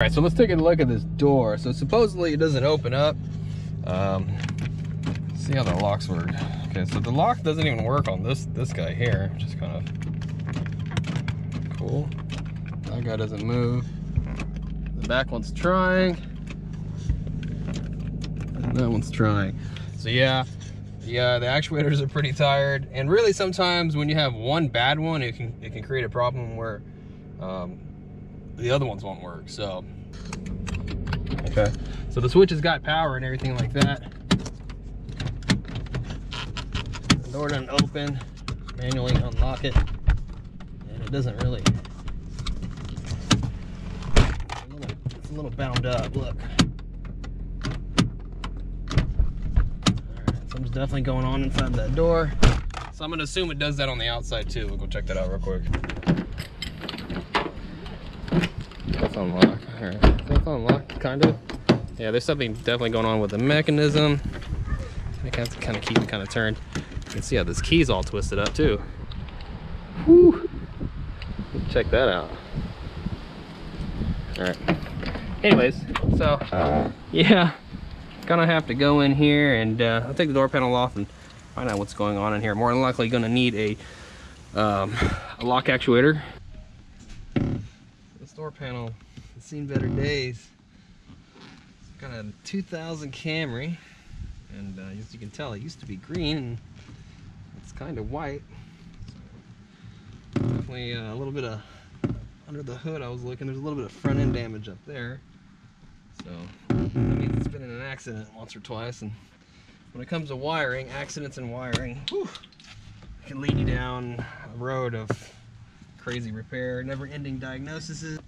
All right, so let's take a look at this door. So supposedly it doesn't open up. See how the locks work. Okay, so the lock doesn't even work on this guy here, which is kind of cool. That guy doesn't move. The back one's trying. And that one's trying. So yeah, the actuators are pretty tired. And really sometimes when you have one bad one, it can create a problem where the other ones won't work. So okay, so the switch has got power and everything like that. The door doesn't open. Manually unlock it, and it doesn't really. It's a little bound up. Look. All right, something's definitely going on inside that door. So I'm gonna assume it does that on the outside too. We'll go check that out real quick. That's unlocked. Alright, that's unlocked, kind of. Yeah, there's something definitely going on with the mechanism. I have to kind of keep it kind of turned. You can see how this key's all twisted up too. Whew. Check that out. Alright. Anyways, so yeah, gonna have to go in here and I'll take the door panel off and find out what's going on in here. More than likely gonna need a lock actuator. This door panel has seen better days. It's got a 2000 Camry, and as you can tell, it used to be green and it's kind of white. So definitely a little bit of under the hood. I was looking, there's a little bit of front end damage up there. So that means it's been in an accident once or twice. And when it comes to wiring, accidents in wiring, whew, can lead you down a road of crazy repair, never-ending diagnoses.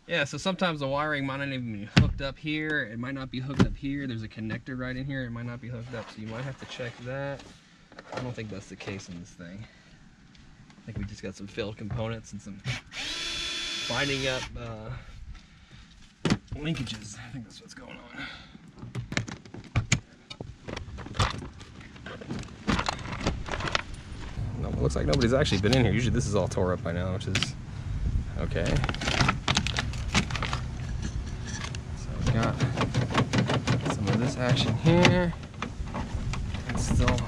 Yeah, so sometimes the wiring might not even be hooked up here. It might not be hooked up here. There's a connector right in here. It might not be hooked up, so you might have to check that. I don't think that's the case in this thing. I think we just got some failed components and some binding up linkages. I think that's what's going on. No, it looks like nobody's actually been in here. Usually this is all tore up by now, which is okay. So we got some of this action here.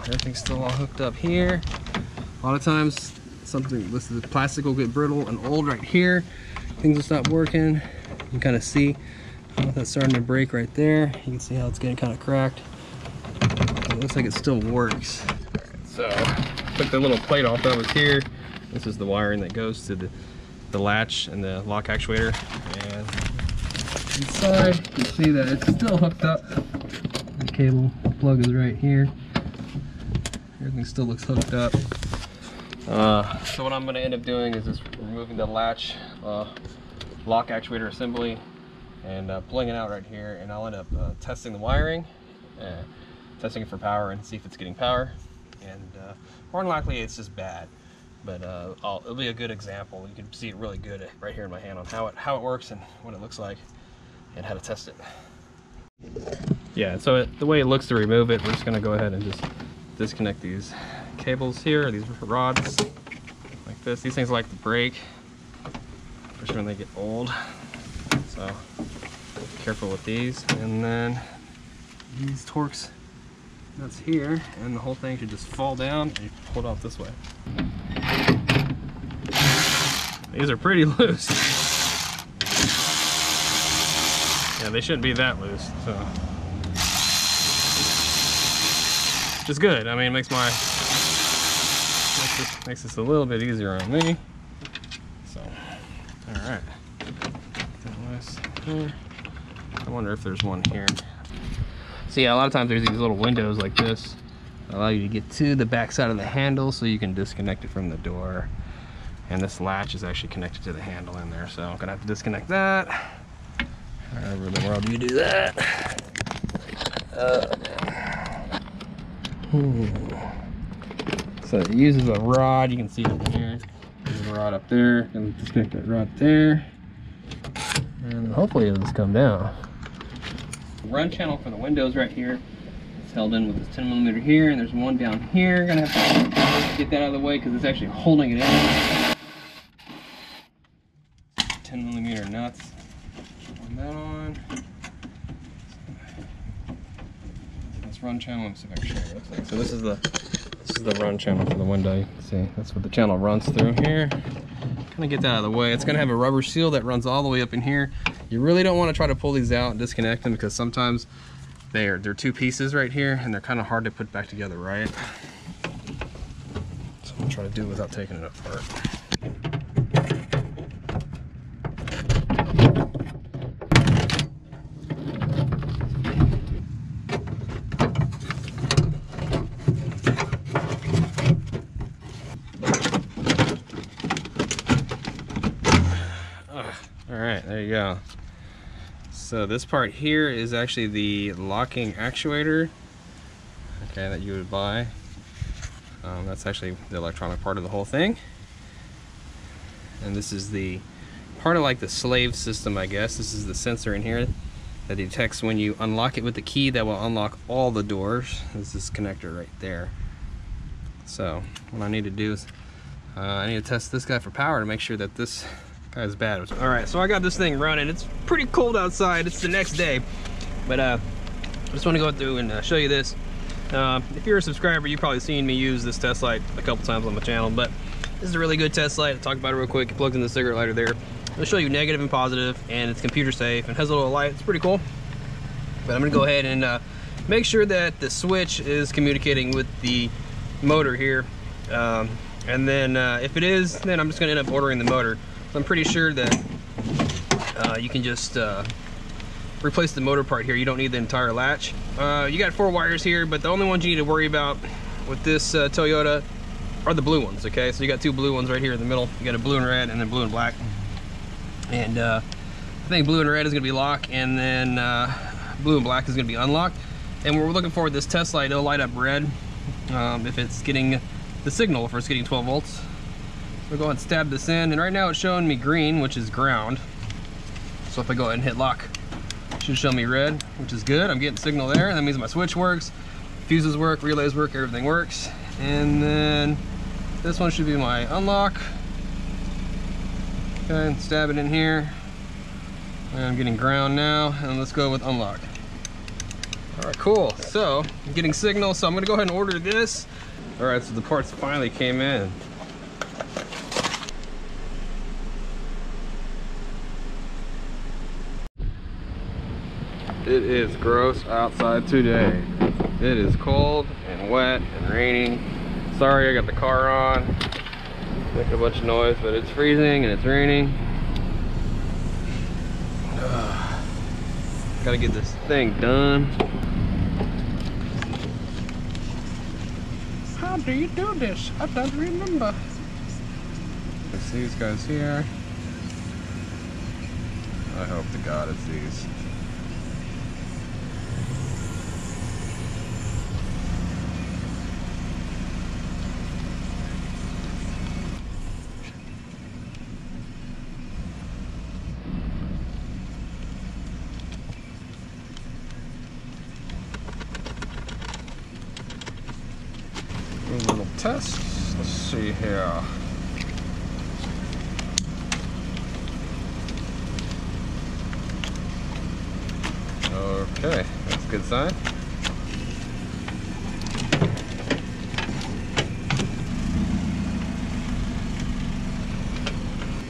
Everything's still all hooked up here. A lot of times the plastic will get brittle and old right here. Things will stop working. You can kind of see how that's starting to break right there. You can see how it's getting kind of cracked. It looks like it still works. So took the little plate off that was here. This is the wiring that goes to the latch and the lock actuator. And inside, you can see that it's still hooked up. The cable plug is right here. Everything still looks hooked up. So what I'm going to end up doing is just removing the latch lock actuator assembly and pulling it out right here, and I'll end up testing the wiring, testing it for power and see if it's getting power. And more than likely it's just bad, but it'll be a good example. You can see it really good right here in my hand on how it works and what it looks like and how to test it. Yeah, so the way it looks to remove it, we're just going to go ahead and just disconnect these cables here, these rods like this. These things like to break, especially when they get old, so be careful with these. And then these Torx nuts here, and the whole thing should just fall down and you pull it off this way. These are pretty loose. Yeah, they shouldn't be that loose, so which is good. I mean, it makes this a little bit easier on me. So, all right. I wonder if there's one here. So yeah, a lot of times there's these little windows like this that allow you to get to the back side of the handle, so you can disconnect it from the door. And this latch is actually connected to the handle in there, so I'm gonna have to disconnect that. However in the world you do that. So it uses a rod, you can see it in here. There's a rod up there, and disconnect that rod there. And hopefully it'll just come down. The run channel for the windows right here is held in with this 10mm here, and there's one down here. Gonna have to get that out of the way because it's actually holding it in. 10mm nuts. Turn that on. This run channel. Let me see if I can show you what it looks like. So this is the run channel for the window. You can see that's what the channel runs through here. Kind of get that out of the way. It's gonna have a rubber seal that runs all the way up in here. You really don't want to try to pull these out and disconnect them, because sometimes they're two pieces right here and they're kind of hard to put back together, right? So I'm gonna try to do it without taking it apart. Alright, there you go. So this part here is actually the locking actuator, okay, that you would buy. That's actually the electronic part of the whole thing. And this is the part of like the slave system, I guess. This is the sensor in here that detects when you unlock it with the key that will unlock all the doors. This is this connector right there. So what I need to do is I need to test this guy for power to make sure that this guy's bad. All right, so I got this thing running. It's pretty cold outside. It's the next day, but I just want to go through and show you this. If you're a subscriber, you've probably seen me use this test light a couple times on my channel, but this is a really good test light. I'll talk about it real quick. It plugs in the cigarette lighter there. It'll show you negative and positive, and it's computer safe and has a little light. It's pretty cool. But I'm gonna go ahead and make sure that the switch is communicating with the motor here. And then if it is, then I'm just gonna end up ordering the motor. I'm pretty sure that you can just replace the motor part here. You don't need the entire latch. You got 4 wires here, but the only ones you need to worry about with this Toyota are the blue ones, okay? So you got 2 blue ones right here in the middle. You got a blue and red and then blue and black. And I think blue and red is gonna be locked, and then blue and black is gonna be unlocked. And what we're looking for with this test light, it'll light up red if it's getting the signal, if it's getting 12 volts. We'll go ahead and stab this in, and right now it's showing me green, which is ground. So if I go ahead and hit lock, it should show me red, which is good. I'm getting signal there. That means my switch works, fuses work, relays work, everything works. And then this one should be my unlock. Okay, stab it in here. And I'm getting ground now, and let's go with unlock. All right, cool. So I'm getting signal, so I'm gonna go ahead and order this. All right, so the parts finally came in. It is gross outside today. It is cold and wet and raining. Sorry, I got the car on. Making a bunch of noise, but it's freezing and it's raining. Gotta get this thing done. How do you do this? I don't remember. It's these guys here. I hope to God it's these. A little test. Let's see here. Okay, that's a good sign.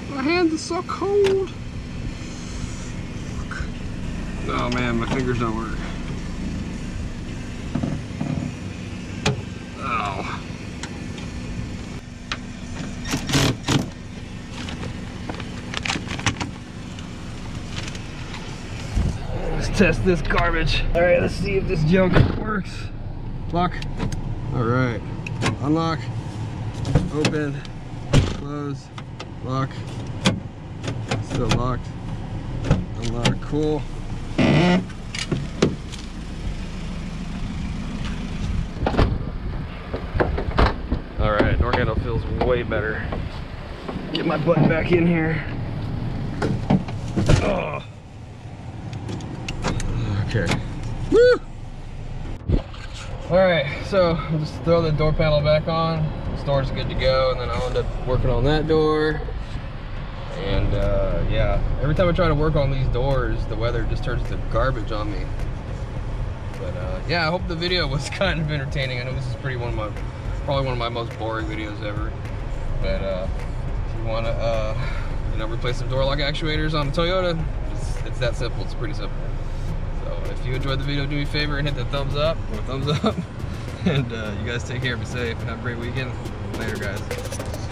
My hands are so cold. Oh man, my fingers don't work. Oh. Let's test this garbage. All right, let's see if this junk works. Lock. All right, unlock, open, close, lock, still locked, unlock, cool. All right, door handle feels way better. Get my butt back in here. Oh. Okay. Woo! All right, so I'll just throw the door panel back on. This door's good to go, and then I'll end up working on that door. And yeah, every time I try to work on these doors, the weather just turns to garbage on me. But yeah, I hope the video was kind of entertaining. I know this is probably one of my most boring videos ever. But if you want to, you know, replace some door lock actuators on a Toyota, it's that simple. It's pretty simple. So if you enjoyed the video, do me a favor and hit the thumbs up or thumbs up. And you guys take care, be safe, and have a great weekend. Later, guys.